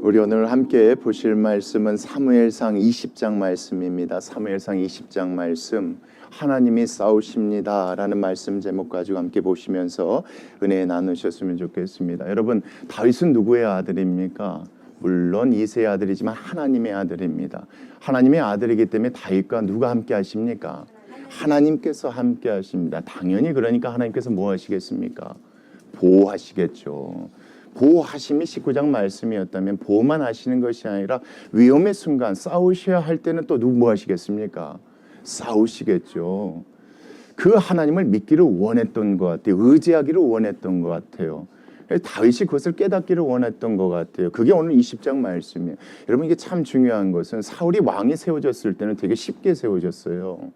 우리 오늘 함께 보실 말씀은 사무엘상 20장 말씀입니다. 사무엘상 20장 말씀, 하나님이 싸우십니다 라는 말씀 제목 가지고 함께 보시면서 은혜 나누셨으면 좋겠습니다. 여러분, 다윗은 누구의 아들입니까? 물론 이새의 아들이지만 하나님의 아들입니다. 하나님의 아들이기 때문에 다윗과 누가 함께 하십니까? 하나님께서 함께 하십니다. 당연히 그러니까 하나님께서 뭐 하시겠습니까? 보호하시겠죠. 보호하심이 19장 말씀이었다면 보호만 하시는 것이 아니라 위험의 순간 싸우셔야 할 때는 또 누구 뭐 하시겠습니까? 싸우시겠죠. 그 하나님을 믿기를 원했던 것 같아요. 의지하기를 원했던 것 같아요. 다윗이 그것을 깨닫기를 원했던 것 같아요. 그게 오늘 20장 말씀이에요. 여러분, 이게 참 중요한 것은 사울이 왕이 세워졌을 때는 되게 쉽게 세워졌어요.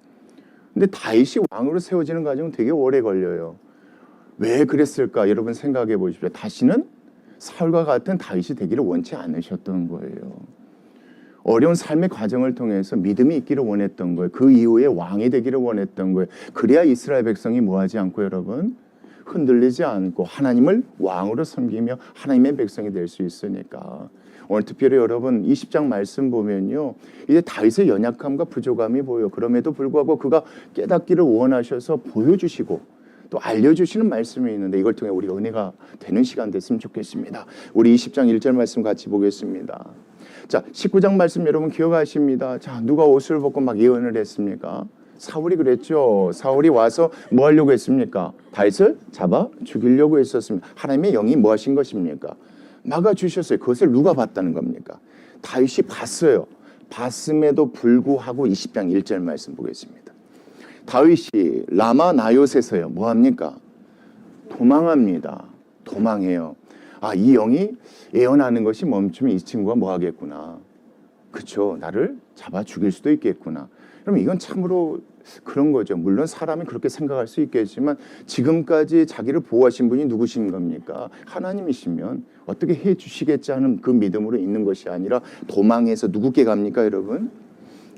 근데 다윗이 왕으로 세워지는 과정은 되게 오래 걸려요. 왜 그랬을까? 여러분 생각해 보십시오. 다시는 사울과 같은 다윗이 되기를 원치 않으셨던 거예요. 어려운 삶의 과정을 통해서 믿음이 있기를 원했던 거예요. 그 이후에 왕이 되기를 원했던 거예요. 그래야 이스라엘 백성이 뭐하지 않고 여러분 흔들리지 않고 하나님을 왕으로 섬기며 하나님의 백성이 될 수 있으니까. 오늘 특별히 여러분 20장 말씀 보면요, 이제 다윗의 연약함과 부족함이 보여. 그럼에도 불구하고 그가 깨닫기를 원하셔서 보여주시고 또 알려주시는 말씀이 있는데, 이걸 통해 우리가 은혜가 되는 시간 됐으면 좋겠습니다. 우리 20장 1절 말씀 같이 보겠습니다. 자, 19장 말씀 여러분 기억하십니다. 자, 누가 옷을 벗고 막 예언을 했습니까? 사울이 그랬죠. 사울이 와서 뭐 하려고 했습니까? 다윗을 잡아 죽이려고 했었습니다. 하나님의 영이 뭐 하신 것입니까? 막아주셨어요. 그것을 누가 봤다는 겁니까? 다윗이 봤어요. 봤음에도 불구하고 20장 1절 말씀 보겠습니다. 다윗이 라마 나요셋에서요 뭐합니까? 도망합니다. 도망해요. 아, 이 영이 예언하는 것이 멈추면 이 친구가 뭐 하겠구나. 그렇죠. 나를 잡아 죽일 수도 있겠구나. 그럼 이건 참으로 그런 거죠. 물론 사람이 그렇게 생각할 수 있겠지만 지금까지 자기를 보호하신 분이 누구신 겁니까? 하나님이시면 어떻게 해 주시겠지 하는 그 믿음으로 있는 것이 아니라 도망해서 누구께 갑니까, 여러분?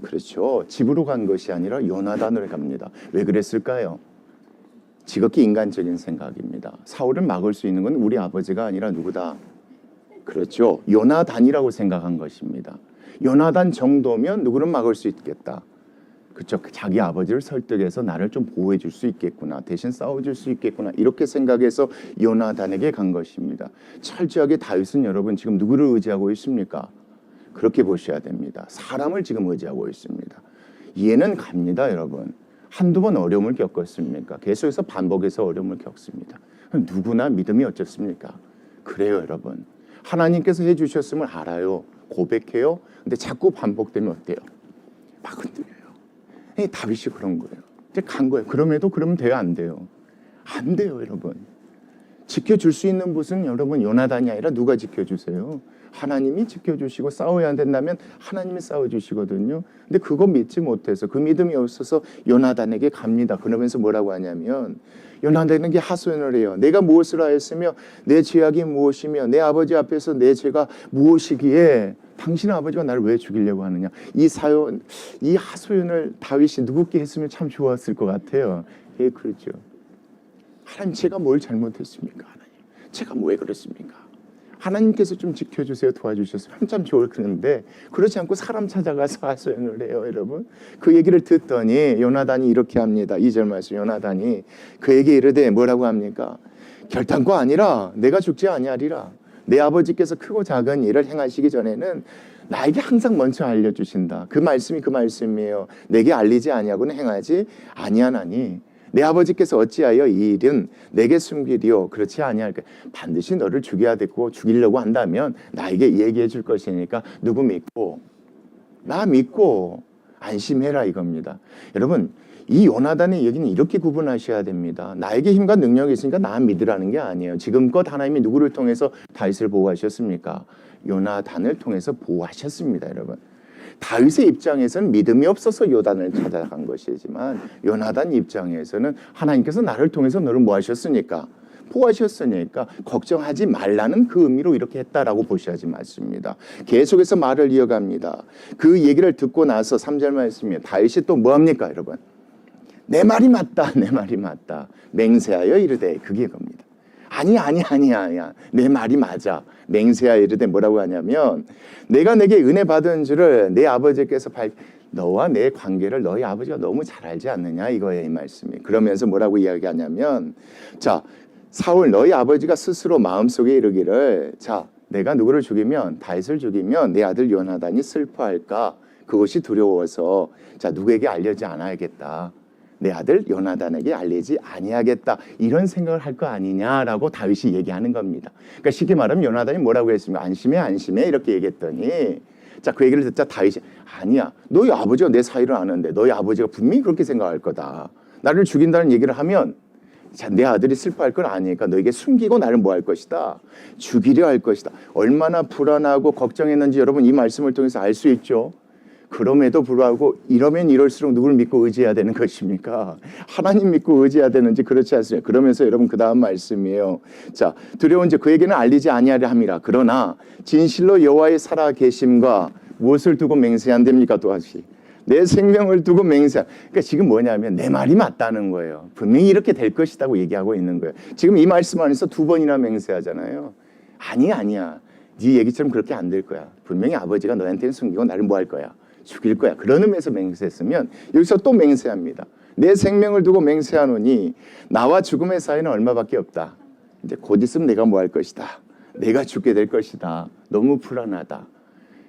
그렇죠. 집으로 간 것이 아니라 요나단으로 갑니다. 왜 그랬을까요? 지극히 인간적인 생각입니다. 사울을 막을 수 있는 건 우리 아버지가 아니라 누구다? 그렇죠. 요나단이라고 생각한 것입니다. 요나단 정도면 누구는 막을 수 있겠다. 그렇죠. 자기 아버지를 설득해서 나를 좀 보호해 줄 수 있겠구나. 대신 싸워줄 수 있겠구나. 이렇게 생각해서 요나단에게 간 것입니다. 철저하게 다윗은 여러분 지금 누구를 의지하고 있습니까? 그렇게 보셔야 됩니다. 사람을 지금 의지하고 있습니다. 이해는 갑니다, 여러분. 한두 번 어려움을 겪었습니까? 계속해서 반복해서 어려움을 겪습니다. 누구나 믿음이 어떻습니까? 그래요, 여러분. 하나님께서 해주셨음을 알아요. 고백해요. 근데 자꾸 반복되면 어때요? 막 흔들려요. 다윗이 그런 거예요. 이제 간 거예요. 그럼에도 그러면 돼요, 안 돼요? 안 돼요, 여러분. 지켜줄 수 있는 분은 여러분 요나단이 아니라 누가 지켜주세요? 하나님이 지켜주시고 싸워야 된다면 하나님이 싸워주시거든요. 근데 그거 믿지 못해서 그 믿음이 없어서 요나단에게 갑니다. 그러면서 뭐라고 하냐면 요나단에게 하소연을 해요. 내가 무엇을 하였으며 내 죄악이 무엇이며 내 아버지 앞에서 내 죄가 무엇이기에 당신 아버지가 나를 왜 죽이려고 하느냐. 이 하소연을 다윗이 누구께 했으면 참 좋았을 것 같아요. 예, 그렇죠. 하나님, 제가 뭘 잘못했습니까? 하나님, 제가 왜 그랬습니까? 하나님께서 좀 지켜주세요, 도와주셨으면 참 좋을 텐데 그렇지 않고 사람 찾아가서 하소연을 해요, 여러분. 그 얘기를 듣더니 요나단이 이렇게 합니다. 2절 말씀, 요나단이 그에게 이르되 뭐라고 합니까? 결단코 아니라 내가 죽지 아니하리라. 내 아버지께서 크고 작은 일을 행하시기 전에는 나에게 항상 먼저 알려주신다. 그 말씀이 그 말씀이에요. 내게 알리지 아니하고는 행하지 아니하나니 내 아버지께서 어찌하여 이 일은 내게 숨기리요? 그렇지 아니할까? 반드시 너를 죽여야 되고 죽이려고 한다면 나에게 얘기해 줄 것이니까 누구 믿고? 나 믿고 안심해라 이겁니다. 여러분, 이 요나단의 얘기는 이렇게 구분하셔야 됩니다. 나에게 힘과 능력이 있으니까 나 믿으라는 게 아니에요. 지금껏 하나님이 누구를 통해서 다윗을 보호하셨습니까? 요나단을 통해서 보호하셨습니다, 여러분. 다윗의 입장에서는 믿음이 없어서 요단을 찾아간 것이지만 요나단 입장에서는 하나님께서 나를 통해서 너를 뭐 하셨으니까? 보호하셨으니까 걱정하지 말라는 그 의미로 이렇게 했다라고 보셔야지 맞습니다. 계속해서 말을 이어갑니다. 그 얘기를 듣고 나서 3절 말씀이에요. 다윗이 또 뭐합니까, 여러분? 내 말이 맞다, 내 말이 맞다. 맹세하여 이르되, 그게 겁니다. 아니야. 내 말이 맞아. 맹세하여 이르되 뭐라고 하냐면 내가 내게 은혜 받은 줄을 내 아버지께서 너와 내 관계를 너희 아버지가 너무 잘 알지 않느냐 이거예요, 이 말씀이. 그러면서 뭐라고 이야기하냐면 자, 사울 너희 아버지가 스스로 마음속에 이르기를 자, 내가 누구를 죽이면 다윗을 죽이면 내 아들 요나단이 슬퍼할까 그것이 두려워서 자, 누구에게 알려지 않아야겠다. 내 아들 요나단에게 알리지 아니하겠다. 이런 생각을 할 거 아니냐라고 다윗이 얘기하는 겁니다. 그러니까 쉽게 말하면 요나단이 뭐라고 했습니까? 안심해 이렇게 얘기했더니 자, 그 얘기를 듣자 다윗이 아니야. 너희 아버지가 내 사이를 아는데 너희 아버지가 분명히 그렇게 생각할 거다. 나를 죽인다는 얘기를 하면 자, 내 아들이 슬퍼할 걸 아니까 너에게 숨기고 나를 뭐 할 것이다. 죽이려 할 것이다. 얼마나 불안하고 걱정했는지 여러분 이 말씀을 통해서 알 수 있죠. 그럼에도 불구하고 이러면 이럴수록 누구를 믿고 의지해야 되는 것입니까? 하나님 믿고 의지해야 되는지 그렇지 않습니까? 그러면서 여러분 그 다음 말씀이에요. 자, 두려운지 그에게는 알리지 아니하려 함이라. 그러나 진실로 여호와의 살아 계심과 무엇을 두고 맹세한답니까? 또다시 내 생명을 두고 맹세. 그러니까 지금 뭐냐면 내 말이 맞다는 거예요. 분명히 이렇게 될 것이라고 얘기하고 있는 거예요. 지금 이 말씀 안에서 2번이나 맹세하잖아요. 아니야. 네 얘기처럼 그렇게 안 될 거야. 분명히 아버지가 너한테는 숨기고 나를 뭐 할 거야? 죽일 거야. 그런 의미에서 맹세했으면 여기서 또 맹세합니다. 내 생명을 두고 맹세하노니 나와 죽음의 사이는 얼마밖에 없다. 이제 곧 있으면 내가 뭐 할 것이다. 내가 죽게 될 것이다. 너무 불안하다.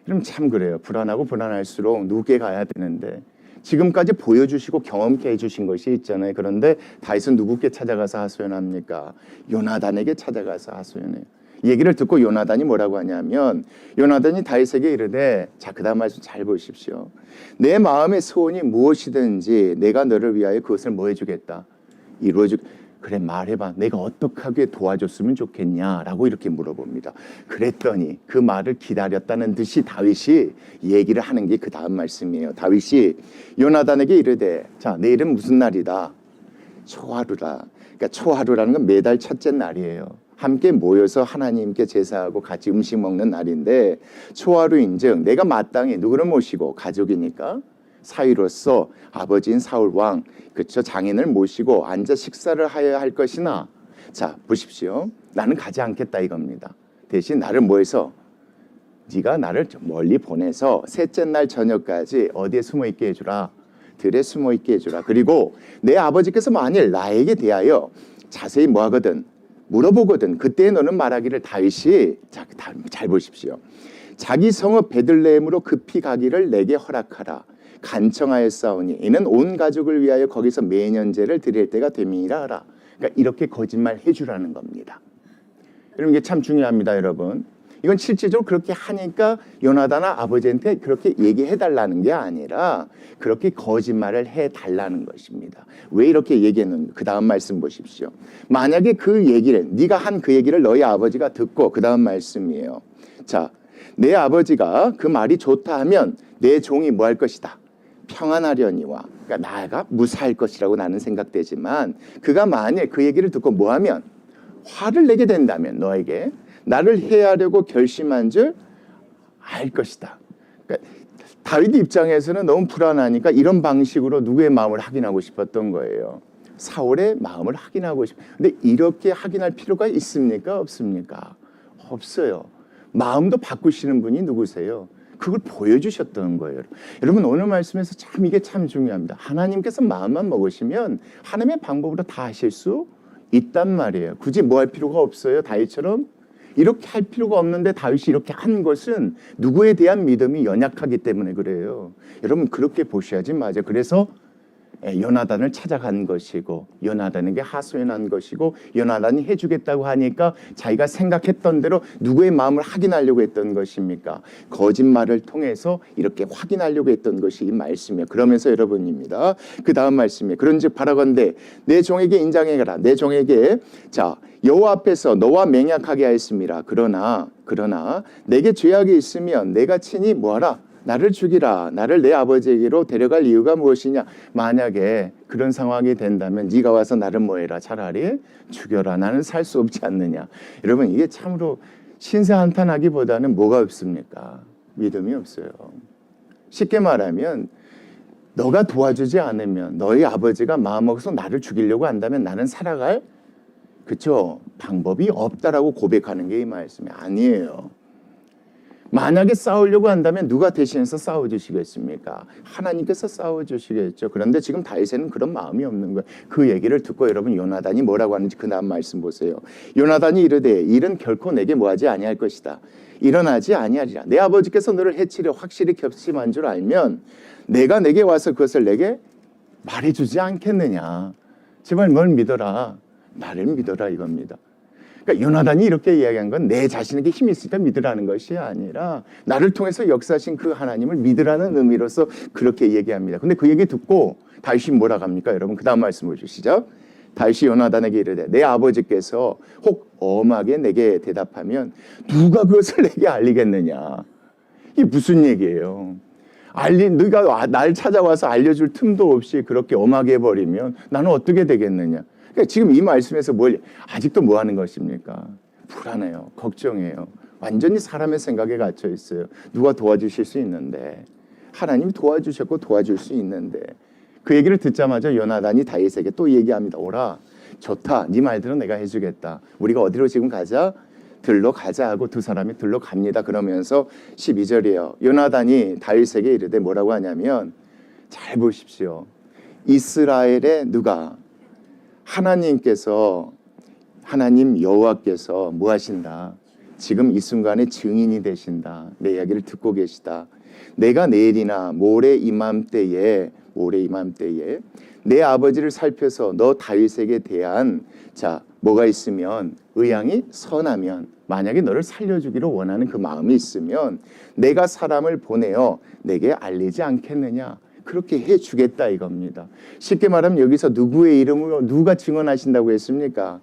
그럼 참 그래요. 불안하고 불안할수록 누구께 가야 되는데 지금까지 보여주시고 경험케 해주신 것이 있잖아요. 그런데 다윗은 누구께 찾아가서 하소연합니까? 요나단에게 찾아가서 하소연해요. 얘기를 듣고 요나단이 뭐라고 하냐면 요나단이 다윗에게 이르되 자, 그 다음 말씀 잘 보십시오. 내 마음의 소원이 무엇이든지 내가 너를 위하여 그것을 뭐 해주겠다. 그래 말해봐. 내가 어떻게 도와줬으면 좋겠냐라고 이렇게 물어봅니다. 그랬더니 그 말을 기다렸다는 듯이 다윗이 얘기를 하는 게 그 다음 말씀이에요. 다윗이 요나단에게 이르되 자, 내일은 무슨 날이다. 초하루라. 그러니까 초하루라는 건 매달 첫째 날이에요. 함께 모여서 하나님께 제사하고 같이 음식 먹는 날인데 초하루인즉 내가 마땅히 누구를 모시고 가족이니까 사위로서 아버지인 사울 왕 그쵸 장인을 모시고 앉아 식사를 하여야 할 것이나 자 보십시오. 나는 가지 않겠다 이겁니다. 대신 나를 뭐해서 네가 나를 멀리 보내서 셋째 날 저녁까지 어디에 숨어 있게 해주라. 들에 숨어 있게 해주라. 그리고 내 아버지께서 만일 나에게 대하여 자세히 뭐하거든 물어보거든. 그때 너는 말하기를 다윗이 잘 보십시오. 자기 성읍 베들레헴으로 급히 가기를 내게 허락하라. 간청하였사오니 이는 온 가족을 위하여 거기서 매년제를 드릴 때가 됨이라 하라. 그러니까 이렇게 거짓말 해주라는 겁니다. 여러분 이게 참 중요합니다. 여러분 이건 실제적으로 그렇게 하니까 요나단아 아버지한테 그렇게 얘기해달라는 게 아니라 그렇게 거짓말을 해달라는 것입니다. 왜 이렇게 얘기했는지 그 다음 말씀 보십시오. 만약에 그 얘기를 네가 한 그 얘기를 너희 아버지가 듣고 그 다음 말씀이에요. 자, 내 아버지가 그 말이 좋다 하면 내 종이 뭐 할 것이다. 평안하려니와 그러니까 나가 무사할 것이라고 나는 생각되지만 그가 만일 그 얘기를 듣고 뭐 하면 화를 내게 된다면 너에게 나를 해하려고 결심한 줄 알 것이다. 그러니까 다윗 입장에서는 너무 불안하니까 이런 방식으로 누구의 마음을 확인하고 싶었던 거예요. 사울의 마음을 확인하고 싶어. 근데 이렇게 확인할 필요가 있습니까? 없습니까? 없어요. 마음도 바꾸시는 분이 누구세요? 그걸 보여주셨던 거예요. 여러분 오늘 말씀에서 참 이게 참 중요합니다. 하나님께서 마음만 먹으시면 하나님의 방법으로 다 하실 수 있단 말이에요. 굳이 뭐 할 필요가 없어요. 다윗처럼 이렇게 할 필요가 없는데 다윗이 이렇게 한 것은 누구에 대한 믿음이 연약하기 때문에 그래요. 여러분 그렇게 보셔야지 맞아요. 그래서 요나단을 찾아간 것이고 요나단에게 하소연한 것이고 요나단이 해주겠다고 하니까 자기가 생각했던 대로 누구의 마음을 확인하려고 했던 것입니까? 거짓말을 통해서 이렇게 확인하려고 했던 것이 이 말씀이에요. 그러면서 여러분입니다. 그 다음 말씀이에요. 그런즉 바라건대 내 종에게 인장해가라. 내 종에게 자 여호와 앞에서 너와 맹약하게 하였습니다. 그러나 내게 죄악이 있으면 내가 친히 뭐하라? 나를 죽이라. 나를 내 아버지에게로 데려갈 이유가 무엇이냐. 만약에 그런 상황이 된다면 네가 와서 나를 뭐해라. 차라리 죽여라. 나는 살 수 없지 않느냐. 여러분 이게 참으로 신세 한탄하기보다는 뭐가 없습니까? 믿음이 없어요. 쉽게 말하면 너가 도와주지 않으면 너희 아버지가 마음먹어서 나를 죽이려고 한다면 나는 살아갈 그렇죠? 방법이 없다라고 고백하는 게 이 말씀이 아니에요. 만약에 싸우려고 한다면 누가 대신해서 싸워주시겠습니까? 하나님께서 싸워주시겠죠. 그런데 지금 다윗에는 그런 마음이 없는 거예요. 그 얘기를 듣고 여러분 요나단이 뭐라고 하는지 그 다음 말씀 보세요. 요나단이 이르되 일은 결코 내게 뭐하지 아니할 것이다. 일어나지 아니하리라. 내 아버지께서 너를 해치려 확실히 격심한 줄 알면 내가 내게 와서 그것을 내게 말해주지 않겠느냐. 제발 뭘 믿어라. 나를 믿어라 이겁니다. 그러니까 요나단이 이렇게 이야기한 건 내 자신에게 힘이 있으니까 믿으라는 것이 아니라 나를 통해서 역사하신 그 하나님을 믿으라는 의미로서 그렇게 얘기합니다. 근데 그 얘기 듣고 다윗이 뭐라고 합니까? 여러분 그 다음 말씀 보시죠. 다윗이 요나단에게 이르되 내 아버지께서 혹 엄하게 내게 대답하면 누가 그것을 내게 알리겠느냐. 이게 무슨 얘기예요? 네가 날 찾아와서 알려줄 틈도 없이 그렇게 엄하게 해버리면 나는 어떻게 되겠느냐. 그러니까 지금 이 말씀에서 아직도 뭐 하는 것입니까? 불안해요. 걱정해요. 완전히 사람의 생각에 갇혀 있어요. 누가 도와주실 수 있는데. 하나님이 도와주셨고 도와줄 수 있는데. 그 얘기를 듣자마자 요나단이 다윗에게 또 얘기합니다. 오라. 좋다. 네 말대로 내가 해주겠다. 우리가 어디로 지금 가자? 들로 가자 하고 두 사람이 들로 갑니다. 그러면서 12절이에요. 요나단이 다윗에게 이르되 뭐라고 하냐면 잘 보십시오. 이스라엘의 누가 하나님 여호와께서 뭐 하신다? 지금 이 순간에 증인이 되신다. 내 이야기를 듣고 계시다. 내가 내일이나 모레 이맘때에 내 아버지를 살펴서 너 다윗에게 대한 뭐가 있으면 의향이 선하면 만약에 너를 살려주기를 원하는 그 마음이 있으면 내가 사람을 보내어 내게 알리지 않겠느냐. 그렇게 해주겠다 이겁니다. 쉽게 말하면 여기서 누구의 이름으로 누가 증언하신다고 했습니까?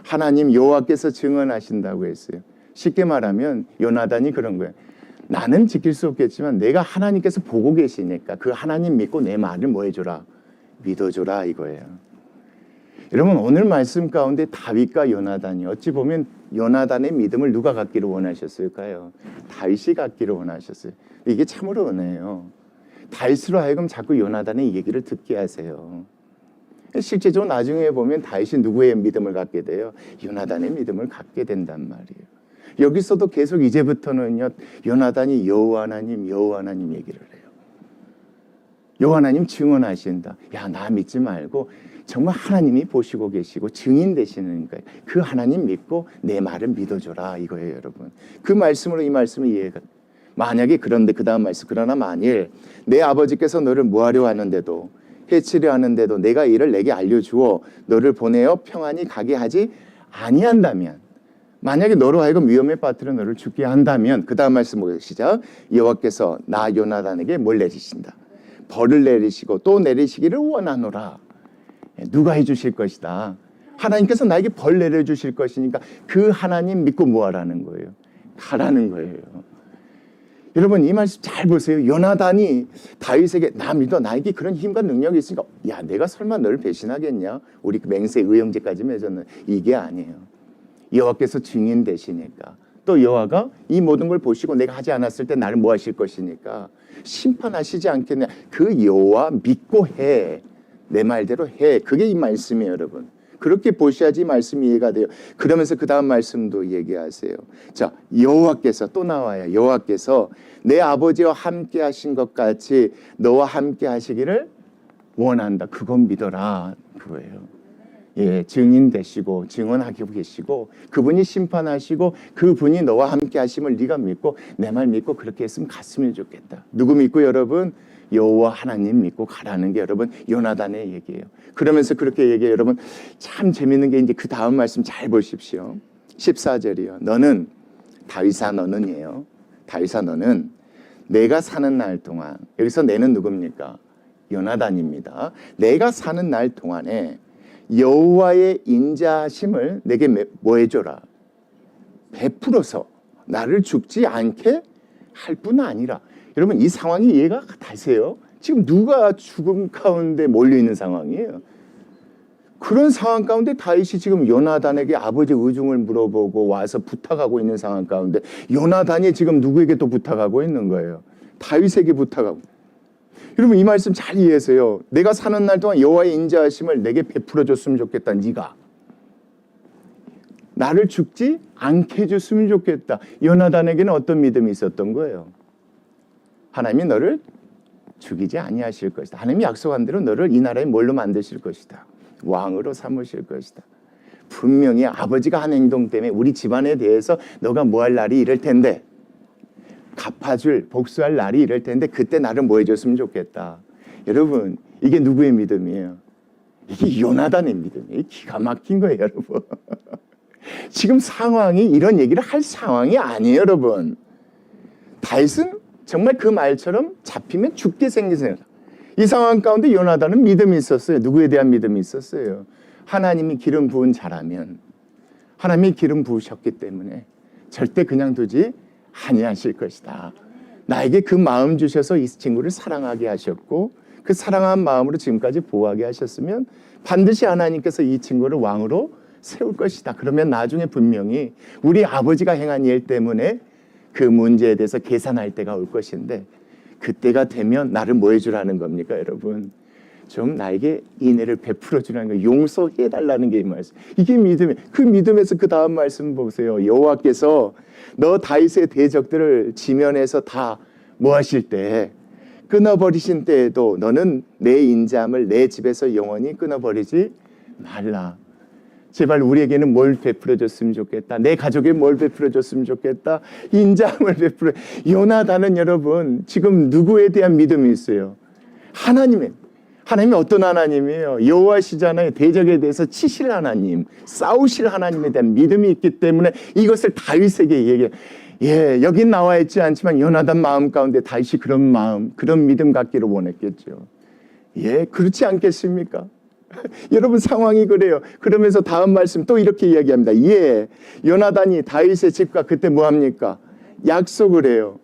하나님 여호와께서 증언하신다고 했어요. 쉽게 말하면 요나단이 그런 거예요. 나는 지킬 수 없겠지만 내가 하나님께서 보고 계시니까 그 하나님 믿고 내 말을 뭐 해줘라? 믿어줘라 이거예요. 여러분 오늘 말씀 가운데 다윗과 요나단이 어찌 보면 요나단의 믿음을 누가 갖기를 원하셨을까요? 다윗이 갖기를 원하셨어요. 이게 참으로 은혜예요. 다윗으로 하여금 자꾸 요나단의 얘기를 듣게 하세요. 실제적으로 나중에 보면 다윗이 누구의 믿음을 갖게 돼요? 요나단의 믿음을 갖게 된단 말이에요. 여기서도 계속 이제부터는요 요나단이 여호와 하나님 얘기를 해요. 여호와 하나님 증언하신다. 야, 나 믿지 말고 정말 하나님이 보시고 계시고 증인 되시는 거예요. 그 하나님 믿고 내 말을 믿어줘라 이거예요, 여러분. 그 말씀으로 이 말씀을 이해가. 만약에 그런데 그 다음 말씀 그러나 만일 내 아버지께서 너를 뭐하려 하는데도 해치려 하는데도 내가 이를 내게 알려주어 너를 보내어 평안히 가게 하지 아니한다면 만약에 너로 하여금 위험에 빠뜨려 너를 죽게 한다면 그 다음 말씀 보시죠. 여호와께서 나 요나단에게 뭘 내리신다. 벌을 내리시고 또 내리시기를 원하노라. 누가 해주실 것이다. 하나님께서 나에게 벌 내려주실 것이니까 그 하나님 믿고 뭐하라는 거예요. 가라는 거예요. 여러분 이 말씀 잘 보세요. 요나단이 다윗에게 나 믿어 나에게 그런 힘과 능력이 있으니까 야 내가 설마 너를 배신하겠냐. 우리 그 맹세 의형제까지 맺었는 이게 아니에요. 여호와께서 증인 되시니까 또 여호와가 이 모든 걸 보시고 내가 하지 않았을 때 나를 뭐 하실 것이니까 심판하시지 않겠냐. 그 여호와 믿고 해. 내 말대로 해. 그게 이 말씀이에요, 여러분. 그렇게 보셔야지 말씀이 이해가 돼요. 그러면서 그 다음 말씀도 얘기하세요. 자, 여호와께서 또 나와요. 여호와께서 내 아버지와 함께 하신 것 같이 너와 함께 하시기를 원한다. 그건 믿어라. 그거예요. 예, 증인 되시고 증언하고 계시고 그분이 심판하시고 그분이 너와 함께 하심을 네가 믿고 내 말 믿고 그렇게 했으면 갔으면 좋겠다. 누구 믿고 여러분? 여호와 하나님 믿고 가라는 게 여러분 요나단의 얘기예요. 그러면서 그렇게 얘기해요. 여러분 참 재밌는 게 이제 그 다음 말씀 잘 보십시오. 14절이요. 너는 다윗아 너는이에요. 다윗아 너는 내가 사는 날 동안 여기서 내는 누굽니까? 요나단입니다. 내가 사는 날 동안에 여호와의 인자하심을 내게 뭐 해줘라? 베풀어서 나를 죽지 않게 할 뿐 아니라 여러분 이 상황이 이해가 되세요? 지금 누가 죽음 가운데 몰려있는 상황이에요. 그런 상황 가운데 다윗이 지금 요나단에게 아버지 의중을 물어보고 와서 부탁하고 있는 상황 가운데 요나단이 지금 누구에게 또 부탁하고 있는 거예요? 다윗에게 부탁하고. 여러분 이 말씀 잘 이해하세요. 내가 사는 날 동안 여호와의 인자하심을 내게 베풀어 줬으면 좋겠다. 네가 나를 죽지 않게 해줬으면 좋겠다. 요나단에게는 어떤 믿음이 있었던 거예요? 하나님이 너를 죽이지 아니하실 것이다. 하나님이 약속한 대로 너를 이 나라에 뭘로 만드실 것이다. 왕으로 삼으실 것이다. 분명히 아버지가 한 행동 때문에 우리 집안에 대해서 너가 뭐 할 날이 이럴 텐데, 갚아줄, 복수할 날이 이럴 텐데 그때 나를 뭐 해줬으면 좋겠다. 여러분, 이게 누구의 믿음이에요? 이게 요나단의 믿음이에요. 기가 막힌 거예요, 여러분. 지금 상황이 이런 얘기를 할 상황이 아니에요, 여러분. 다윗은 정말 그 말처럼 잡히면 죽게 생긴 생각. 이 상황 가운데 요나단은 믿음이 있었어요. 누구에 대한 믿음이 있었어요? 하나님이 기름 부은 자라면, 하나님이 기름 부으셨기 때문에 절대 그냥 두지 아니하실 것이다. 나에게 그 마음 주셔서 이 친구를 사랑하게 하셨고, 그 사랑한 마음으로 지금까지 보호하게 하셨으면 반드시 하나님께서 이 친구를 왕으로 세울 것이다. 그러면 나중에 분명히 우리 아버지가 행한 일 때문에 그 문제에 대해서 계산할 때가 올 것인데, 그때가 되면 나를 뭐 해주라는 겁니까, 여러분? 좀 나에게 인애를 베풀어 주라는 거, 용서해 달라는 게 이 말씀. 이게 믿음이에요. 그 믿음에서 그 다음 말씀 보세요. 여호와께서 너 다윗의 대적들을 지면에서 다 뭐 하실 때, 끊어버리신 때에도 너는 내 인자함을 내 집에서 영원히 끊어버리지 말라. 제발 우리에게는 뭘 베풀어 줬으면 좋겠다. 내 가족에 뭘 베풀어 줬으면 좋겠다. 인자함을 베풀어. 요나단은 여러분 지금 누구에 대한 믿음이 있어요? 하나님의. 하나님이 어떤 하나님이에요? 여호와시잖아요. 대적에 대해서 치실 하나님, 싸우실 하나님에 대한 믿음이 있기 때문에 이것을 다윗에게 얘기해요. 예, 여긴 나와 있지 않지만 요나단 마음 가운데 다윗이 그런 마음, 그런 믿음 갖기를 원했겠죠. 예, 그렇지 않겠습니까? 여러분 상황이 그래요. 그러면서 다음 말씀 또 이렇게 이야기합니다. 예, 요나단이 다윗의 집과 그때 뭐합니까? 약속을 해요.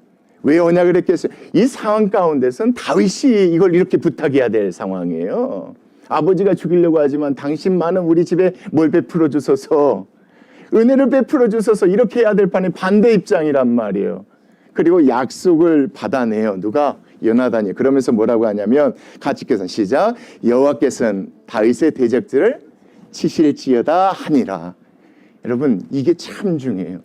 왜 언약을 했겠어요? 이 상황 가운데서는 다윗이 이걸 이렇게 부탁해야 될 상황이에요. 아버지가 죽이려고 하지만 당신만은 우리 집에 뭘 베풀어 주소서, 은혜를 베풀어 주소서, 이렇게 해야 될 판에 반대 입장이란 말이에요. 그리고 약속을 받아내요. 누가? 요나단이. 그러면서 뭐라고 하냐면 같이 계산 시작. 여호와께서는 다윗의 대적들을 치실지어다 하니라. 여러분 이게 참 중요해요.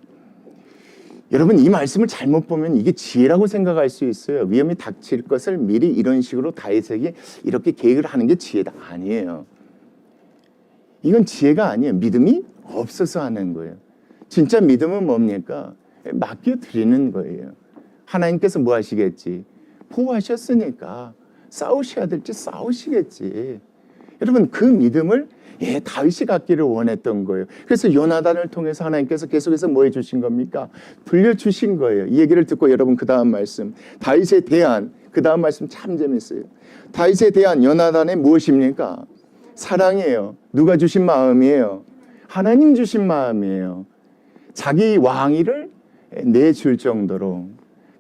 여러분 이 말씀을 잘못 보면 이게 지혜라고 생각할 수 있어요. 위험이 닥칠 것을 미리 이런 식으로 다윗에게 이렇게 계획을 하는 게 지혜다. 아니에요. 이건 지혜가 아니에요. 믿음이 없어서 하는 거예요. 진짜 믿음은 뭡니까? 맡겨드리는 거예요. 하나님께서 뭐 하시겠지? 보호하셨으니까 싸우셔야 될지 싸우시겠지. 여러분 그 믿음을 다윗이 갖기를 원했던 거예요. 그래서 요나단을 통해서 하나님께서 계속해서 뭐 해주신 겁니까? 들려주신 거예요. 이 얘기를 듣고 여러분 그 다음 말씀, 다윗에 대한 그 다음 말씀 참 재밌어요. 다윗에 대한 요나단의 무엇입니까? 사랑이에요. 누가 주신 마음이에요? 하나님 주신 마음이에요. 자기 왕위를 내줄 정도로.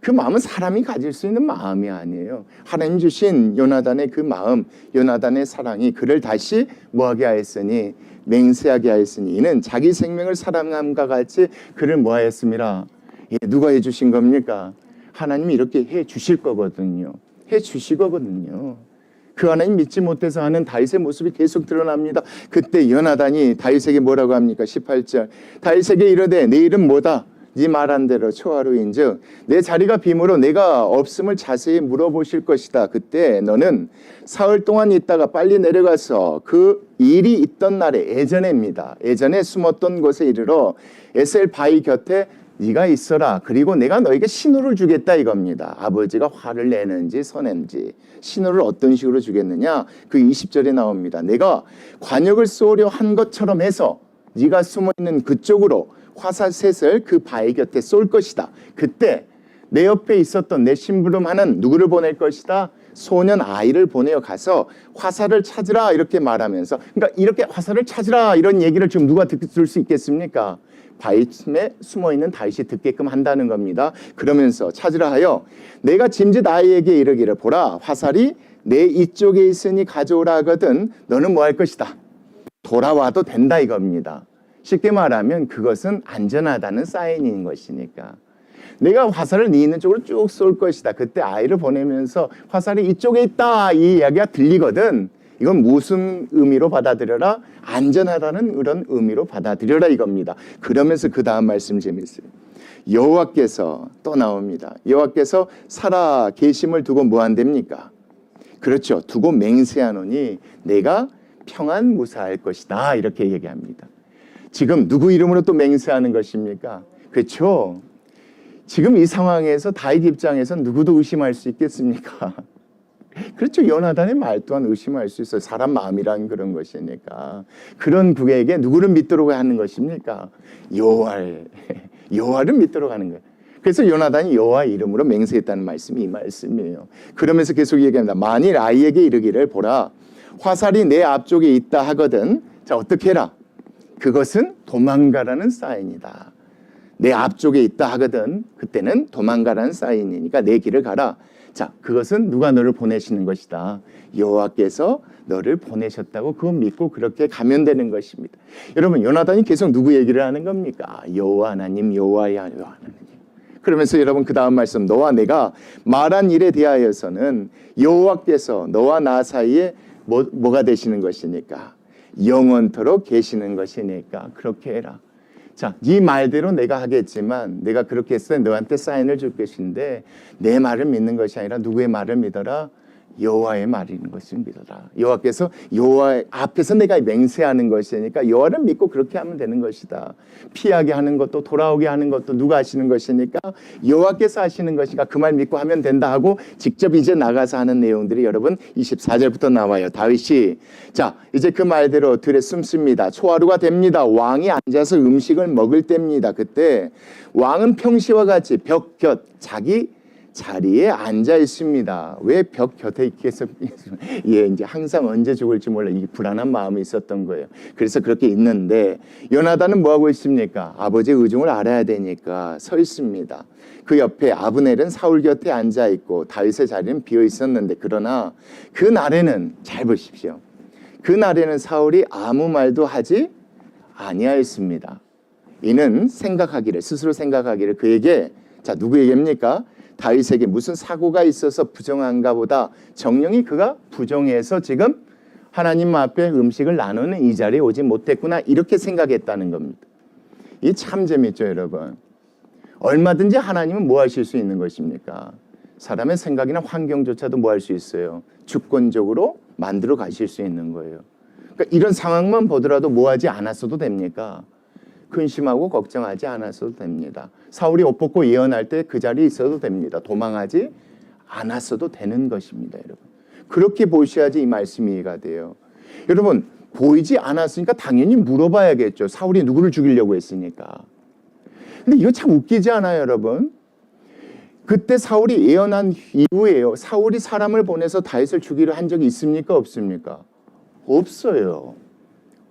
그 마음은 사람이 가질 수 있는 마음이 아니에요. 하나님 주신 요나단의 그 마음, 요나단의 사랑이 그를 다시 뭐하게 하였으니, 맹세하게 하였으니, 이는 자기 생명을 사랑함과 같이 그를 뭐하였습니다. 누가 해주신 겁니까? 하나님이 이렇게 해주실 거거든요. 해주시거든요. 그 하나님 믿지 못해서 하는 다윗의 모습이 계속 드러납니다. 그때 요나단이 다윗에게 뭐라고 합니까? 18절. 다윗에게 이르되 내 이름 뭐다? 네 말한 대로 초하루인즉 내 자리가 빔으로 내가 없음을 자세히 물어보실 것이다. 그때 너는 사흘 동안 있다가 빨리 내려가서 그 일이 있던 날에, 예전에입니다. 예전에 숨었던 곳에 이르러 에셀 바위 곁에 네가 있어라. 그리고 내가 너에게 신호를 주겠다 이겁니다. 아버지가 화를 내는지 서낸지 신호를 어떤 식으로 주겠느냐? 그 20절에 나옵니다. 내가 관역을 쏘려 한 것처럼 해서 네가 숨어있는 그쪽으로 화살셋을 그 바위 곁에 쏠 것이다. 그때 내 옆에 있었던 내 심부름하는 누구를 보낼 것이다? 소년 아이를 보내어 가서 화살을 찾으라 이렇게 말하면서, 그러니까 이렇게 화살을 찾으라 이런 얘기를 지금 누가 들을 수 있겠습니까? 바위쯤에 숨어있는 다윗이 듣게끔 한다는 겁니다. 그러면서 찾으라 하여 내가 짐짓 아이에게 이르기를 보라 화살이 내 이쪽에 있으니 가져오라 하거든 너는 뭐 할 것이다? 돌아와도 된다 이겁니다. 쉽게 말하면 그것은 안전하다는 사인인 것이니까. 내가 화살을 네 있는 쪽으로 쭉 쏠 것이다. 그때 아이를 보내면서 화살이 이쪽에 있다 이 이야기가 들리거든. 이건 무슨 의미로 받아들여라? 안전하다는 그런 의미로 받아들여라 이겁니다. 그러면서 그 다음 말씀 재밌어요. 여호와께서 또 나옵니다. 여호와께서 살아 계심을 두고 뭐 한답니까? 그렇죠. 두고 맹세하노니 내가 평안 무사할 것이다. 이렇게 얘기합니다. 지금 누구 이름으로 또 맹세하는 것입니까? 그렇죠. 지금 이 상황에서 다윗 입장에서 누구도 의심할 수 있겠습니까? 그렇죠. 요나단의 말 또한 의심할 수 있어요. 사람 마음이란 그런 것이니까. 그런 그에게 누구를 믿도록 하는 것입니까? 여호와를 믿도록 하는 거예요. 그래서 요나단이 여호와 이름으로 맹세했다는 말씀이 이 말씀이에요. 그러면서 계속 얘기합니다. 만일 아이에게 이르기를 보라 화살이 내 앞쪽에 있다 하거든. 자, 어떻게 해라? 그것은 도망가라는 사인이다. 내 앞쪽에 있다 하거든. 그때는 도망가라는 사인이니까 내 길을 가라. 자, 그것은 누가 너를 보내시는 것이다. 여호와께서 너를 보내셨다고 그거 믿고 그렇게 가면 되는 것입니다. 여러분, 요나단이 계속 누구 얘기를 하는 겁니까? 여호와 하나님, 여호와의 하나님. 그러면서 여러분 그 다음 말씀, 너와 내가 말한 일에 대하여서는 여호와께서 너와 나 사이에 뭐가 되시는 것이니까? 영원토록 계시는 것이니까 그렇게 해라. 자, 네 말대로 내가 하겠지만 내가 그렇게 했을 때 너한테 사인을 줄 것인데 내 말을 믿는 것이 아니라 누구의 말을 믿어라? 여호와의 말인 것을 믿어라. 여호와께서 여호와 앞에서 내가 맹세하는 것이니까 여호와를 믿고 그렇게 하면 되는 것이다. 피하게 하는 것도 돌아오게 하는 것도 누가 하시는 것이니까 여호와께서 하시는 것이니까 그 말 믿고 하면 된다 하고 직접 이제 나가서 하는 내용들이 여러분 24절부터 나와요. 다윗이 자 이제 그 말대로 들에 숨습니다. 초하루가 됩니다. 왕이 앉아서 음식을 먹을 때입니다. 그때 왕은 평시와 같이 벽 곁 자기 자리에 앉아 있습니다. 왜 벽 곁에 있겠어? 예, 이제 항상 언제 죽을지 몰라 이 불안한 마음이 있었던 거예요. 그래서 그렇게 있는데 요나단은 뭐 하고 있습니까? 아버지의 의중을 알아야 되니까 서 있습니다. 그 옆에 아브넬은 사울 곁에 앉아 있고 다윗의 자리는 비어 있었는데 그러나 그 날에는 잘 보십시오. 그 날에는 사울이 아무 말도 하지 아니하였습니다. 이는 스스로 생각하기를 그에게 자 누구에게입니까? 다윗에게 무슨 사고가 있어서 부정한가 보다 정령이 그가 부정해서 지금 하나님 앞에 음식을 나누는 이 자리에 오지 못했구나 이렇게 생각했다는 겁니다. 이 참 재밌죠 여러분. 얼마든지 하나님은 뭐 하실 수 있는 것입니까? 사람의 생각이나 환경조차도 뭐 할 수 있어요? 주권적으로 만들어 가실 수 있는 거예요. 그러니까 이런 상황만 보더라도 뭐 하지 않았어도 됩니까? 근심하고 걱정하지 않았어도 됩니다. 사울이 옷 벗고 예언할 때 그 자리에 있어도 됩니다. 도망하지 않았어도 되는 것입니다. 여러분. 그렇게 보셔야지 이 말씀이 이해가 돼요. 여러분 보이지 않았으니까 당연히 물어봐야겠죠. 사울이 누구를 죽이려고 했으니까. 근데 이거 참 웃기지 않아요 여러분? 그때 사울이 예언한 이후에요. 사울이 사람을 보내서 다윗을 죽이려 한 적이 있습니까? 없습니까? 없어요.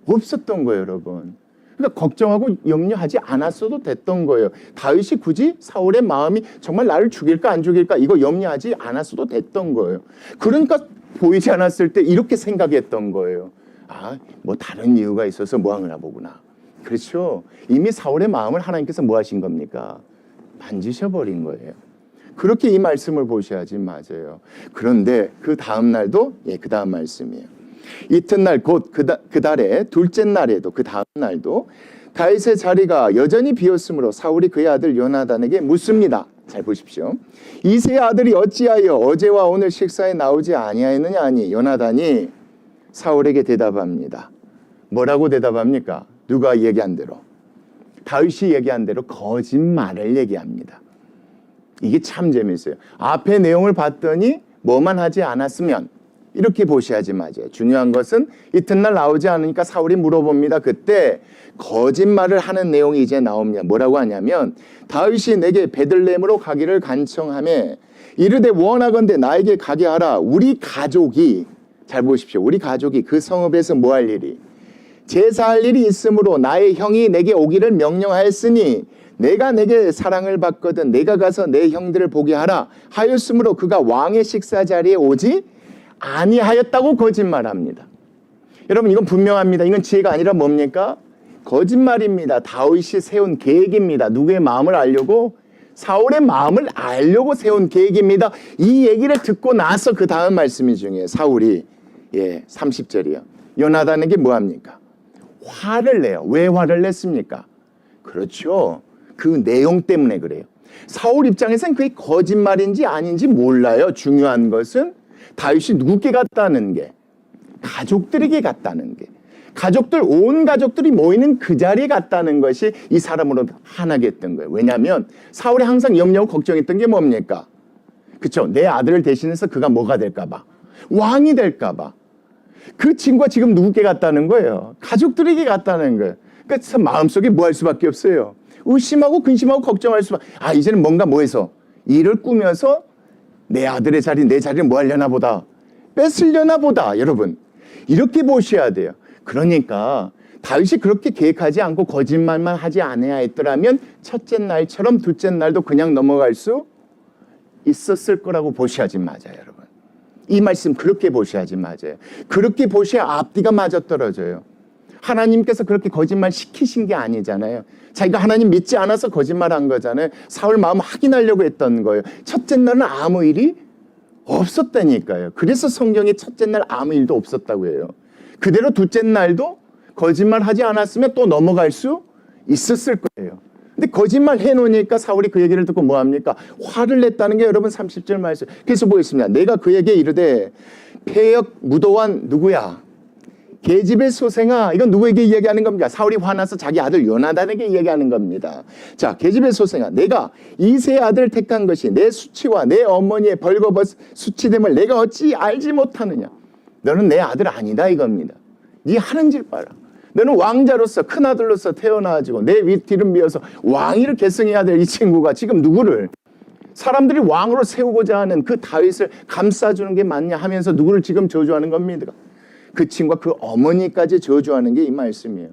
없었던 거예요 여러분. 그러니까 걱정하고 염려하지 않았어도 됐던 거예요. 다윗이 굳이 사울의 마음이 정말 나를 죽일까 안 죽일까 이거 염려하지 않았어도 됐던 거예요. 그러니까 보이지 않았을 때 이렇게 생각했던 거예요. 아, 뭐 다른 이유가 있어서 뭐 하나 보구나. 그렇죠. 이미 사울의 마음을 하나님께서 뭐 하신 겁니까? 만지셔버린 거예요. 그렇게 이 말씀을 보셔야지 맞아요. 그런데 그 다음 날도 그 다음 말씀이에요. 이튿날 곧 그 달의 둘째 날에도 그 다음 날도 다윗의 자리가 여전히 비었으므로 사울이 그의 아들 요나단에게 묻습니다. 잘 보십시오. 이새의 아들이 어찌하여 어제와 오늘 식사에 나오지 아니하였느냐 하니 요나단이 사울에게 대답합니다. 뭐라고 대답합니까? 누가 얘기한 대로 다윗이 얘기한 대로 거짓말을 얘기합니다. 이게 참 재밌어요. 앞에 내용을 봤더니 뭐만 하지 않았으면 이렇게 보셔야지 맞아요. 중요한 것은 이튿날 나오지 않으니까 사울이 물어봅니다. 그때 거짓말을 하는 내용이 이제 나옵니다. 뭐라고 하냐면 다윗이 내게 베들레헴으로 가기를 간청하며 이르되 원하건대 나에게 가게 하라. 우리 가족이 잘 보십시오. 우리 가족이 그 성읍에서 뭐 할 일이 제사할 일이 있으므로 나의 형이 내게 오기를 명령하였으니 내가 내게 사랑을 받거든 내가 가서 내 형들을 보게 하라 하였으므로 그가 왕의 식사 자리에 오지 아니하였다고 거짓말합니다. 여러분 이건 분명합니다. 이건 지혜가 아니라 뭡니까? 거짓말입니다. 다윗이 세운 계획입니다. 누구의 마음을 알려고? 사울의 마음을 알려고 세운 계획입니다. 이 얘기를 듣고 나서 그 다음 말씀이 중요해요. 사울이 예, 30절이요. 요나단에게 뭐합니까? 화를 내요. 왜 화를 냈습니까? 그렇죠. 그 내용 때문에 그래요. 사울 입장에서는 그게 거짓말인지 아닌지 몰라요. 중요한 것은 다윗이 누구께 갔다는 게, 가족들에게 갔다는 게, 가족들, 온 가족들이 모이는 그 자리에 갔다는 것이 이 사람으로 화나게 했던 거예요. 왜냐하면 사울이 항상 염려하고 걱정했던 게 뭡니까? 그렇죠. 내 아들을 대신해서 그가 뭐가 될까 봐, 왕이 될까 봐. 그 친구가 지금 누구께 갔다는 거예요? 가족들에게 갔다는 거예요. 그러니까 마음속에 뭐 할 수밖에 없어요. 의심하고 근심하고 걱정할 수밖에. 아, 이제는 뭔가 뭐해서 일을 꾸며서 내 아들의 자리, 내 자리를 뭐 하려나 보다, 뺏으려나 보다. 여러분, 이렇게 보셔야 돼요. 그러니까 다윗이 그렇게 계획하지 않고 거짓말만 하지 않아야 했더라면 첫째 날처럼 둘째 날도 그냥 넘어갈 수 있었을 거라고 보셔야지 맞아요, 여러분. 이 말씀 그렇게 보셔야지 맞아요. 그렇게 보셔야 앞뒤가 맞아떨어져요. 하나님께서 그렇게 거짓말 시키신 게 아니잖아요. 자기가 하나님 믿지 않아서 거짓말한 거잖아요. 사울 마음 확인하려고 했던 거예요. 첫째 날은 아무 일이 없었다니까요. 그래서 성경에 첫째 날 아무 일도 없었다고 해요. 그대로 둘째 날도 거짓말하지 않았으면 또 넘어갈 수 있었을 거예요. 근데 거짓말 해놓으니까 사울이 그 얘기를 듣고 뭐합니까? 화를 냈다는 게 여러분 30절 말씀. 그래서 보겠습니다. 내가 그에게 이르되 폐역 무도한 누구야? 계집의 소생아. 이건 누구에게 이야기하는 겁니까? 사울이 화나서 자기 아들 요나단에게 이야기하는 겁니다. 자, 계집의 소생아, 내가 이새의 아들을 택한 것이 내 수치와 내 어머니의 벌거벗 수치됨을 내가 어찌 알지 못하느냐? 너는 내 아들 아니다 이겁니다. 네 하는 질 봐라. 너는 왕자로서 큰아들로서 태어나가지고 내 뒤를 미어서 왕위를 계승해야 될 이 친구가 지금 누구를, 사람들이 왕으로 세우고자 하는 그 다윗을 감싸주는 게 맞냐 하면서 누구를 지금 저주하는 겁니다. 그 친구가 그 어머니까지 저주하는 게 이 말씀이에요.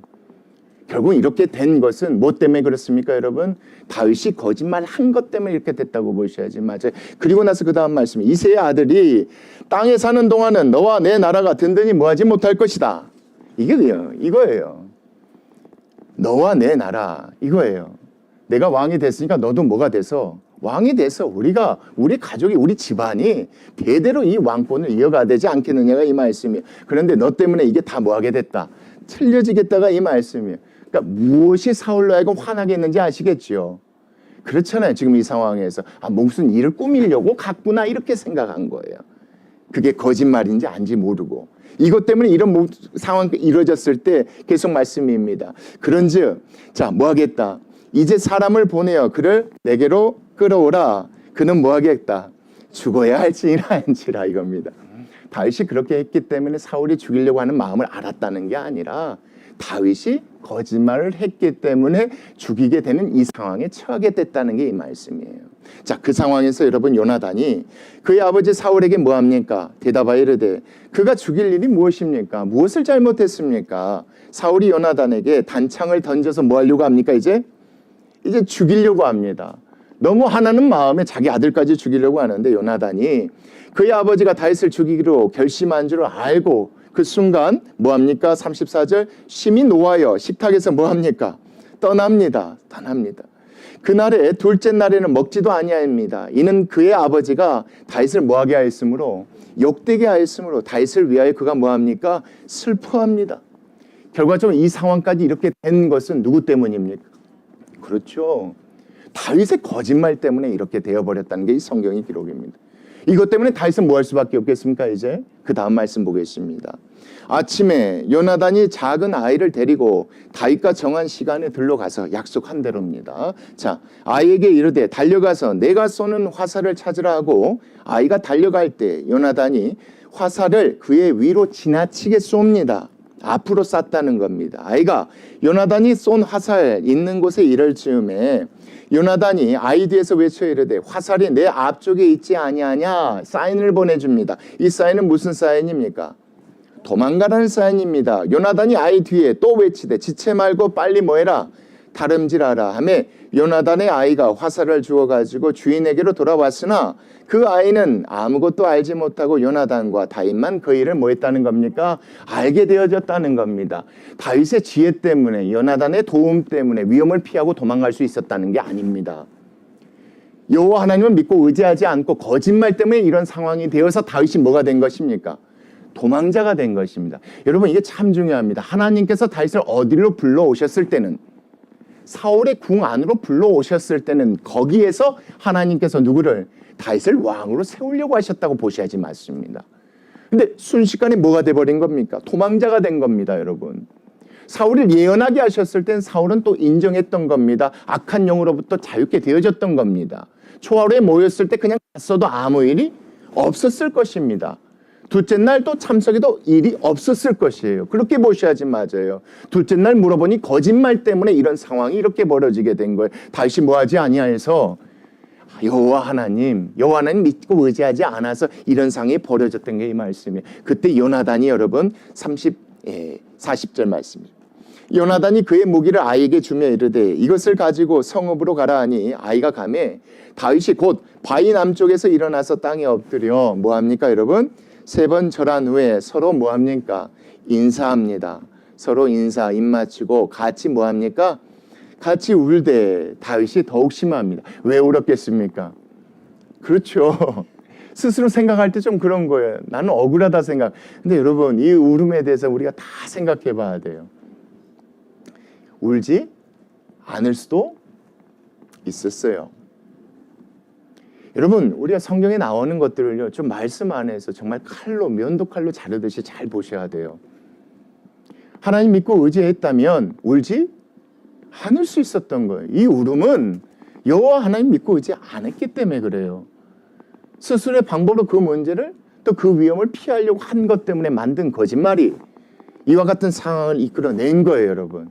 결국 이렇게 된 것은 뭐 때문에 그렇습니까, 여러분? 다윗이 거짓말한 것 때문에 이렇게 됐다고 보셔야지 맞아요. 그리고 나서 그 다음 말씀, 이새의 아들이 땅에 사는 동안은 너와 내 나라가 든든히 뭐하지 못할 것이다. 이거예요. 너와 내 나라, 이거예요. 내가 왕이 됐으니까 너도 뭐가 돼서 왕이 돼서 우리 가족이, 우리 집안이 대대로 이 왕권을 이어가야 되지 않겠느냐가 이 말씀이에요. 그런데 너 때문에 이게 다 뭐하게 됐다, 틀려지겠다가 이 말씀이에요. 그러니까 무엇이 사울로 하여금 화나게 했는지 아시겠죠? 그렇잖아요. 지금 이 상황에서 무슨 일을 꾸미려고 갔구나 이렇게 생각한 거예요. 그게 거짓말인지 아닌지 모르고. 이것 때문에 이런 상황이 이루어졌을 때 계속 말씀입니다. 그런즉 자, 뭐 하겠다? 이제 사람을 보내어 그를 내게로 끌어오라. 그는 뭐 하겠다? 죽어야 할지니라 한지라 이겁니다. 다윗이 그렇게 했기 때문에 사울이 죽이려고 하는 마음을 알았다는 게 아니라 다윗이 거짓말을 했기 때문에 죽이게 되는 이 상황에 처하게 됐다는 게 이 말씀이에요. 자, 그 상황에서 여러분 요나단이 그의 아버지 사울에게 뭐합니까? 대답하여 이르되 그가 죽일 일이 무엇입니까? 무엇을 잘못했습니까? 사울이 요나단에게 단창을 던져서 뭐 하려고 합니까? 이제 죽이려고 합니다. 너무 화나는 마음에 자기 아들까지 죽이려고 하는데 요나단이 그의 아버지가 다윗을 죽이기로 결심한 줄 알고 그 순간 뭐합니까? 34절 심히 노하여 식탁에서 뭐합니까? 떠납니다. 그날에 둘째 날에는 먹지도 아니하입니다. 이는 그의 아버지가 다윗을 뭐하게 하였으므로, 욕되게 하였으므로 다윗을 위하여 그가 뭐합니까? 슬퍼합니다. 결과적으로 이 상황까지 이렇게 된 것은 누구 때문입니까? 그렇죠. 다윗의 거짓말 때문에 이렇게 되어버렸다는 게 이 성경의 기록입니다. 이것 때문에 다윗은 뭐 할 수밖에 없겠습니까? 이제 그 다음 말씀 보겠습니다. 아침에 요나단이 작은 아이를 데리고 다윗과 정한 시간에 들러가서 약속한 대로입니다. 자, 아이에게 이르되 달려가서 내가 쏘는 화살을 찾으라 하고 아이가 달려갈 때 요나단이 화살을 그의 위로 지나치게 쏩니다. 앞으로 쐈다는 겁니다. 아이가 요나단이 쏜 화살 있는 곳에 이를 즈음에 요나단이 아이 뒤에서 외쳐 이르되 화살이 내 앞쪽에 있지 아니하냐 사인을 보내줍니다. 이 사인은 무슨 사인입니까? 도망가라는 사인입니다. 요나단이 아이 뒤에 또 외치되 지체 말고 빨리 뭐해라? 다름질하라 하매 요나단의 아이가 화살을 주워가지고 주인에게로 돌아왔으나 그 아이는 아무것도 알지 못하고 요나단과 다윗만 그 일을 뭐 했다는 겁니까? 알게 되어졌다는 겁니다. 다윗의 지혜 때문에, 요나단의 도움 때문에 위험을 피하고 도망갈 수 있었다는 게 아닙니다. 여호와 하나님을 믿고 의지하지 않고 거짓말 때문에 이런 상황이 되어서 다윗이 뭐가 된 것입니까? 도망자가 된 것입니다. 여러분 이게 참 중요합니다. 하나님께서 다윗을 어디로 불러오셨을 때는, 사울의 궁 안으로 불러오셨을 때는 거기에서 하나님께서 누구를, 다윗을 왕으로 세우려고 하셨다고 보셔야지 맞습니다. 근데 순식간에 뭐가 돼버린 겁니까? 도망자가 된 겁니다, 여러분. 사울을 예언하게 하셨을 땐 사울은 또 인정했던 겁니다. 악한 영으로부터 자유케 되어졌던 겁니다. 초하루에 모였을 때 그냥 갔어도 아무 일이 없었을 것입니다. 둘째 날 또 참석해도 일이 없었을 것이에요. 그렇게 보셔야지 맞아요. 둘째 날 물어보니 거짓말 때문에 이런 상황이 이렇게 벌어지게 된 거예요. 다윗이 뭐하지 아니하여서 여호와 하나님 믿고 의지하지 않아서 이런 상황이 벌어졌던 게 이 말씀이에요. 그때 요나단이 여러분 40절 말씀이에요. 요나단이 그의 무기를 아이에게 주며 이르되 이것을 가지고 성읍으로 가라 하니 아이가 가매 다윗이 곧 바위 남쪽에서 일어나서 땅에 엎드려 뭐합니까 여러분? 3번 절한 후에 서로 뭐합니까? 인사합니다. 서로 인사 입 맞추고 같이 뭐합니까? 같이 울되 다윗이 더욱 심합니다. 왜 울었겠습니까? 그렇죠. 스스로 생각할 때 좀 그런 거예요. 나는 억울하다 생각. 근데 여러분 이 울음에 대해서 우리가 다 생각해 봐야 돼요. 울지 않을 수도 있었어요. 여러분 우리가 성경에 나오는 것들을요 좀 말씀 안에서 정말 칼로 면도칼로 자르듯이 잘 보셔야 돼요. 하나님 믿고 의지했다면 울지 않을 수 있었던 거예요. 이 울음은 여호와 하나님 믿고 의지 않았기 때문에 그래요. 스스로의 방법으로 그 문제를 또 그 위험을 피하려고 한 것 때문에 만든 거짓말이 이와 같은 상황을 이끌어낸 거예요, 여러분.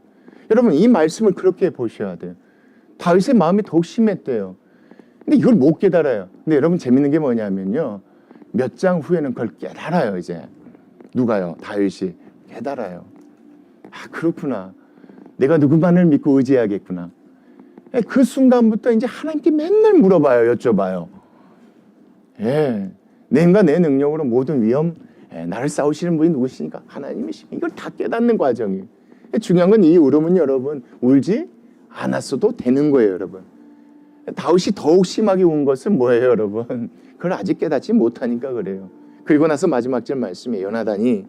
여러분 이 말씀을 그렇게 보셔야 돼요. 다윗의 마음이 더욱 심했대요. 근데 이걸 못 깨달아요. 근데 여러분 재밌는 게 뭐냐면요. 몇 장 후에는 그걸 깨달아요, 이제. 누가요? 다윗이 깨달아요. 아, 그렇구나. 내가 누구만을 믿고 의지해야겠구나. 그 순간부터 이제 하나님께 맨날 물어봐요, 여쭤봐요. 예, 내 힘과 내 능력으로 모든 위험, 나를 싸우시는 분이 누구시니까 하나님이시니까 이걸 다 깨닫는 과정이에요. 중요한 건 이 울음은 여러분 울지 않았어도 되는 거예요, 여러분. 다윗이 더욱 심하게 운 것은 뭐예요, 여러분? 그걸 아직 깨닫지 못하니까 그래요. 그리고 나서 마지막 절 말씀에 요나단이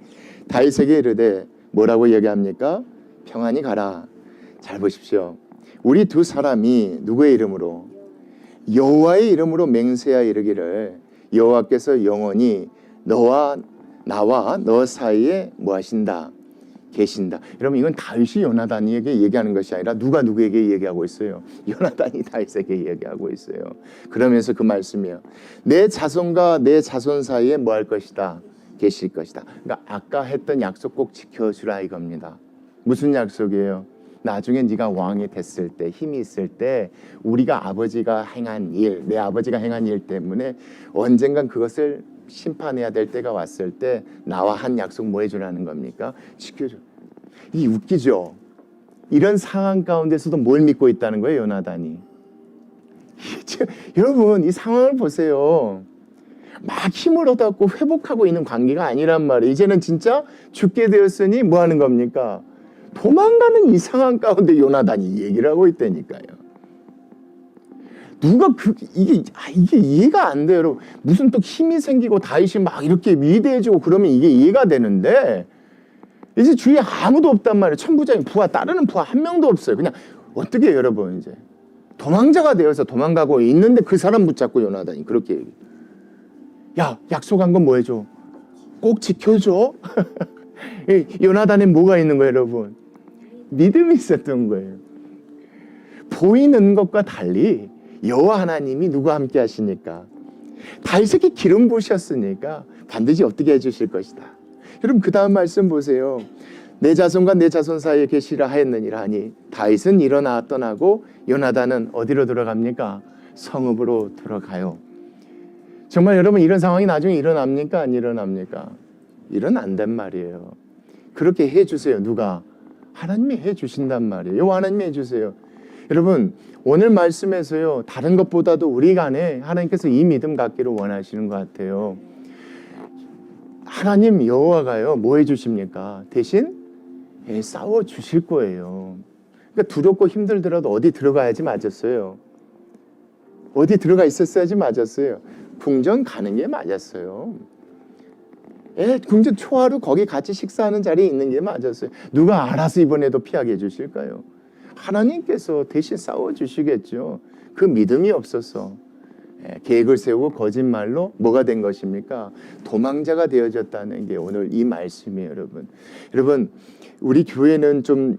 다윗에게 이르되 뭐라고 얘기합니까? 평안히 가라. 잘 보십시오. 우리 두 사람이 누구의 이름으로? 여호와의 이름으로 맹세하여 이르기를 여호와께서 영원히 너와 나와 너 사이에 뭐 하신다? 계신다. 여러분 이건 다윗이 요나단에게 얘기하는 것이 아니라 누가 누구에게 얘기하고 있어요? 요나단이 다윗에게 얘기하고 있어요. 그러면서 그 말씀이에요. 내 자손과 내 자손 사이에 뭐 할 것이다? 계실 것이다. 그러니까 아까 했던 약속 꼭 지켜주라 이겁니다. 무슨 약속이에요? 나중에 네가 왕이 됐을 때 힘이 있을 때 우리가 아버지가 행한 일, 내 아버지가 행한 일 때문에 언젠간 그것을 심판해야 될 때가 왔을 때 나와 한 약속 뭐 해주라는 겁니까? 지켜줘. 이 웃기죠? 이런 상황 가운데서도 뭘 믿고 있다는 거예요, 요나단이. 여러분 이 상황을 보세요. 막 힘을 얻어갖고 회복하고 있는 관계가 아니란 말이에요. 이제는 진짜 죽게 되었으니 뭐 하는 겁니까? 도망가는 이 상황 가운데 요나단이 얘기를 하고 있다니까요. 누가 이게 이해가 안 돼요, 여러분. 무슨 또 힘이 생기고 다윗이 막 이렇게 위대해지고 그러면 이게 이해가 되는데 이제 주위에 아무도 없단 말이에요. 천부장이 따르는 부하 한 명도 없어요. 그냥 어떻게 해요, 여러분 이제 도망자가 되어서 도망가고 있는데 그 사람 붙잡고 요나단이 그렇게 얘기해요. 야, 약속한 건 뭐 해줘? 꼭 지켜줘. 요나단에 뭐가 있는 거예요, 여러분? 믿음이 있었던 거예요. 보이는 것과 달리 여호와 하나님이 누구와 함께 하시니까 다윗에게 기름 부으셨으니까 반드시 어떻게 해주실 것이다. 여러분 그 다음 말씀 보세요. 내 자손과 내 자손 사이에 계시라 하였느니라 하니 다윗은 일어나 떠나고 요나단은 어디로 들어갑니까? 성읍으로 들어가요. 정말 여러분 이런 상황이 나중에 일어납니까? 안 일어납니까? 일어난단 말이에요. 그렇게 해주세요. 누가? 하나님이 해주신단 말이에요. 하나님이 해주세요. 여러분 오늘 말씀에서요 다른 것보다도 우리 간에 하나님께서 이 믿음 갖기를 원하시는 것 같아요. 하나님 여호와가요 뭐 해주십니까? 대신 싸워주실 거예요. 그러니까 두렵고 힘들더라도 어디 들어가야지 맞았어요. 어디 들어가 있었어야지 맞았어요. 궁전 가는 게 맞았어요. 굉장히 초하루 거기 같이 식사하는 자리에 있는 게 맞았어요. 누가 알아서 이번에도 피하게 해주실까요? 하나님께서 대신 싸워주시겠죠. 그 믿음이 없어서 계획을 세우고 거짓말로 뭐가 된 것입니까? 도망자가 되어졌다는 게 오늘 이 말씀이에요, 여러분. 여러분, 우리 교회는 좀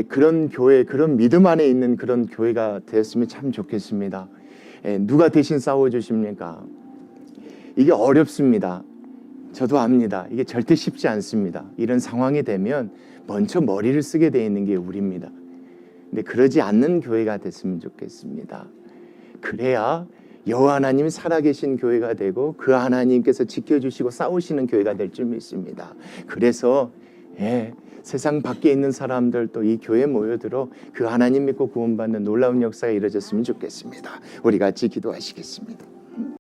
그런 교회, 그런 믿음 안에 있는 그런 교회가 되었으면 참 좋겠습니다. 누가 대신 싸워주십니까? 이게 어렵습니다. 저도 압니다. 이게 절대 쉽지 않습니다. 이런 상황이 되면 먼저 머리를 쓰게 되어 있는 게 우리입니다. 근데 그러지 않는 교회가 됐으면 좋겠습니다. 그래야 여호와 하나님이 살아계신 교회가 되고 그 하나님께서 지켜주시고 싸우시는 교회가 될 줄 믿습니다. 그래서 세상 밖에 있는 사람들도 이 교회에 모여들어 그 하나님 믿고 구원받는 놀라운 역사가 이루어졌으면 좋겠습니다. 우리 같이 기도하시겠습니다.